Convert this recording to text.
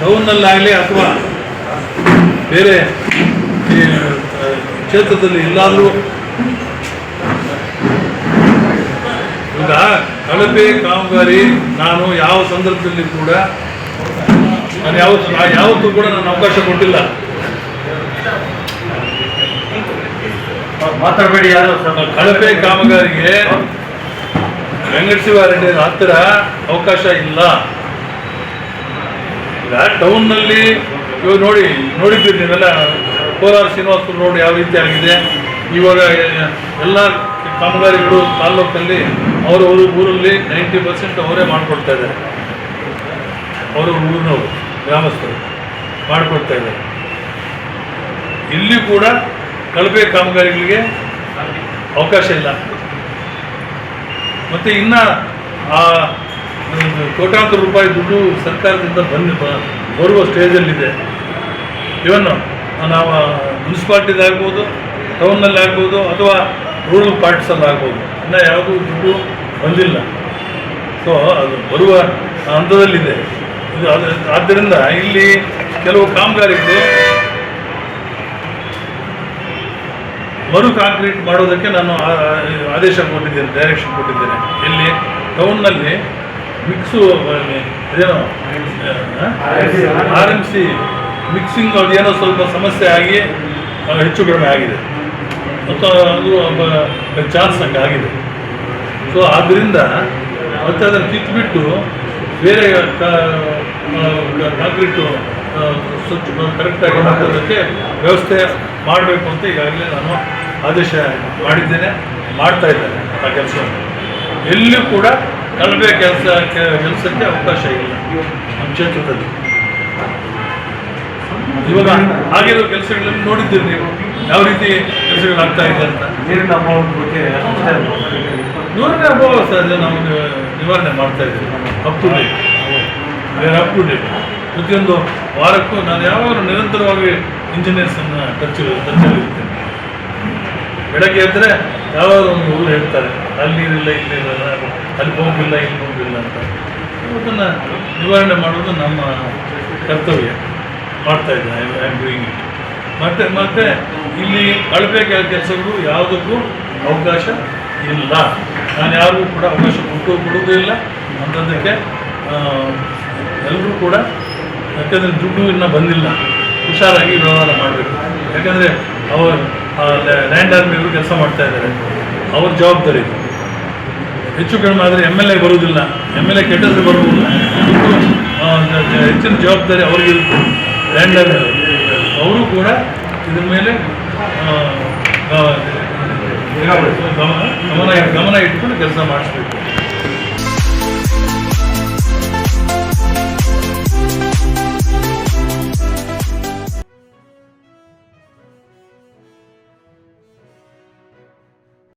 ಟೌನ್ನಲ್ಲಾಗಲಿ ಅಥವಾ ಬೇರೆ ಕ್ಷೇತ್ರದಲ್ಲಿ ಎಲ್ಲಾದರೂ ಈಗ ಕಳಪೆ ಕಾಮಗಾರಿ ನಾನು ಯಾವ ಸಂದರ್ಭದಲ್ಲಿ ಕೂಡ ನಾನು ಯಾವತ್ತೂ ಕೂಡ ನಾನು ಅವಕಾಶ ಕೊಟ್ಟಿಲ್ಲ. ಮಾತಾಡಬೇಡಿ ಯಾರು. ಕಳಪೆ ಕಾಮಗಾರಿಗೆ ವೆಂಕಟಶಿವಾರೆಡ್ಡಿ ಹತ್ತಿರ ಅವಕಾಶ ಇಲ್ಲ. ಈಗ ಟೌನ್ನಲ್ಲಿ ಇವಾಗ ನೋಡಿದ್ದೀರಿ ನೀವೆಲ್ಲ, ಕೋಲಾರ ಶ್ರೀನಿವಾಸಪುರ ರೋಡ್ ಯಾವ ರೀತಿ ಆಗಿದೆ. ಇವಾಗ ಎಲ್ಲ ಕಾಮಗಾರಿಗಳು ತಾಲ್ಲೂಕಲ್ಲಿ ಅವರವರು ಊರಲ್ಲಿ 90% ಅವರೇ ಮಾಡಿಕೊಡ್ತಾ ಇದ್ದಾರೆ. ಅವರು ಊರಿನವರು ಗ್ರಾಮಸ್ಥರು ಮಾಡಿಕೊಡ್ತಾ ಇದ್ದಾರೆ. ಇಲ್ಲಿ ಕೂಡ ಕಳಪೆ ಕಾಮಗಾರಿಗಳಿಗೆ ಅವಕಾಶ ಇಲ್ಲ. ಮತ್ತು ಇನ್ನು ಆ ಕೋಟ್ಯಾಂತರ ರೂಪಾಯಿ ದುಡ್ಡು ಸರ್ಕಾರದಿಂದ ಬರುವ ಸ್ಟೇಜಲ್ಲಿದೆ. ಇವನ್ನು ನಾವು ಮುನ್ಸಿಪಾಲ್ಟಿದಾಗ್ಬೋದು, ಟೌನ್ನಲ್ಲಿ ಆಗ್ಬೋದು, ಅಥವಾ ರೂರಲ್ ಪಾರ್ಟ್ಸಲ್ಲಿ ಆಗ್ಬೋದು. ಇನ್ನು ಯಾವುದೂ ದುಡ್ಡು ಬಂದಿಲ್ಲ. ಸೊ ಅದು ಬರುವ ಹಂತದಲ್ಲಿದೆ. ಇದು ಆದ್ದರಿಂದ ಇಲ್ಲಿ ಕೆಲವು ಕಾಮಗಾರಿಗಳು ಮರು ಕಾಂಕ್ರೀಟ್ ಮಾಡೋದಕ್ಕೆ ನಾನು ಆದೇಶ ಕೊಟ್ಟಿದ್ದೇನೆ, ಡೈರೆಕ್ಷನ್ ಕೊಟ್ಟಿದ್ದೇನೆ. ಇಲ್ಲಿ ಟೌನ್ನಲ್ಲಿ ಮಿಕ್ಸು ಅದೇನೋ RMC ಮಿಕ್ಸಿಂಗ್ ಅದೇನೋ ಸ್ವಲ್ಪ ಸಮಸ್ಯೆ ಆಗಿ ಹೆಚ್ಚು ಕಡಿಮೆ ಆಗಿದೆ ಮತ್ತು ಅದು ಚಾನ್ಸ್ ಹಂಗೆ ಆಗಿದೆ. ಸೊ ಆದ್ದರಿಂದ ಮತ್ತೆ ಅದನ್ನು ಕಿತ್ಬಿಟ್ಟು ಬೇರೆ ಕಾಂಕ್ರೀಟು ಸ್ವಚ್ಛ ಕರೆಕ್ಟಾಗಿ ಮಾಡೋದಕ್ಕೆ ವ್ಯವಸ್ಥೆ ಮಾಡಬೇಕು ಅಂತ ಈಗಾಗಲೇ ನಾನು ಆದೇಶ ಮಾಡಿದ್ದೇನೆ, ಮಾಡ್ತಾ ಇದ್ದೇನೆ ಆ ಕೆಲಸವನ್ನು. ಎಲ್ಲಿಯೂ ಕೂಡ ಕಳಪೆ ಕೆಲಸಕ್ಕೆ ಅವಕಾಶ ಇಲ್ಲ ನಮ್ಮ ಕ್ಷೇತ್ರದಲ್ಲಿ. ಇವಾಗ ಆಗಿರೋ ಕೆಲಸಗಳಲ್ಲಿ ನೋಡಿದ್ದೀರಿ ನೀವು ಯಾವ ರೀತಿ ಕೆಲಸಗಳಾಗ್ತಾ ಇದೆ ಅಂತ. ನೀರಿನ ಅಭಾವದ ಬಗ್ಗೆ ನೀರಿನ ಅಭಾವ ಸಹಜ ನಾವು ನಿವಾರಣೆ ಮಾಡ್ತಾ ಇದ್ದೀವಿ. ಅಪ್ ಟು ಡೇಟ್, ಪ್ರತಿಯೊಂದು ವಾರಕ್ಕೂ ನಾನು ಯಾವಾಗಲೂ ನಿರಂತರವಾಗಿ ಇಂಜಿನಿಯರ್ಸನ್ನು ಟಚ್ಚಲ್ಲಿರ್ತೇನೆ. ಬೆಳಗ್ಗೆ ಎದ್ದರೆ ಯಾವಾಗ ಒಂದು ಊರು ಹೇಳ್ತಾರೆ ಅಲ್ಲಿ ನೀರಿಲ್ಲ, ಇಲ್ಲಿ ಇರಲ್ಲ, ಅಲ್ಲಿ ಹೋಗಿಲ್ಲ, ಇಲ್ಲಿ ಹೋಗಿಲ್ಲ ಅಂತ. ಅದನ್ನು ನಿವಾರಣೆ ಮಾಡೋದು ನಮ್ಮ ಕರ್ತವ್ಯ. ಮಾಡ್ತಾ ಇದ್ದೇನೆ. I am doing it. ಮತ್ತೆ ಇಲ್ಲಿ ಕಳಪೆ ಕೆಲಸಗಳು ಯಾವುದಕ್ಕೂ ಅವಕಾಶ ಇಲ್ಲ. ನಾನು ಯಾರಿಗೂ ಕೂಡ ಅವಕಾಶ ಕೊಡುವುದೂ ಇಲ್ಲ ಅಂಥದ್ದಕ್ಕೆ. ಎಲ್ಲರೂ ಕೂಡ, ಯಾಕೆಂದರೆ ದುಡ್ಡು ಇನ್ನೂ ಬಂದಿಲ್ಲ, ಹುಷಾರಾಗಿ ವ್ಯವಹಾರ ಮಾಡಬೇಕು. ಯಾಕಂದರೆ ಅವರು ಲ್ಯಾಂಡ್ ಆರ್ಮಿಯವರು ಕೆಲಸ ಮಾಡ್ತಾ ಇದ್ದಾರೆ, ಅವ್ರ ಜವಾಬ್ದಾರಿ. ಹೆಚ್ಚು ಕಡಿಮೆ ಆದರೆ MLA ಬರುವುದಿಲ್ಲ, MLA ಕೆಟ್ಟದ್ದು ಬರುವುದಿಲ್ಲ. ಹೆಚ್ಚಿನ ಜವಾಬ್ದಾರಿ ಅವ್ರಿಗಿರುತ್ತೆ. ಲ್ಯಾಂಡ್ ಆರ್ಮಿಯವರು ಅವರು ಕೂಡ ಇದ್ರ ಮೇಲೆ ಗಮನ ಇಟ್ಕೊಂಡು ಕೆಲಸ ಮಾಡಿಸ್ಬೇಕು.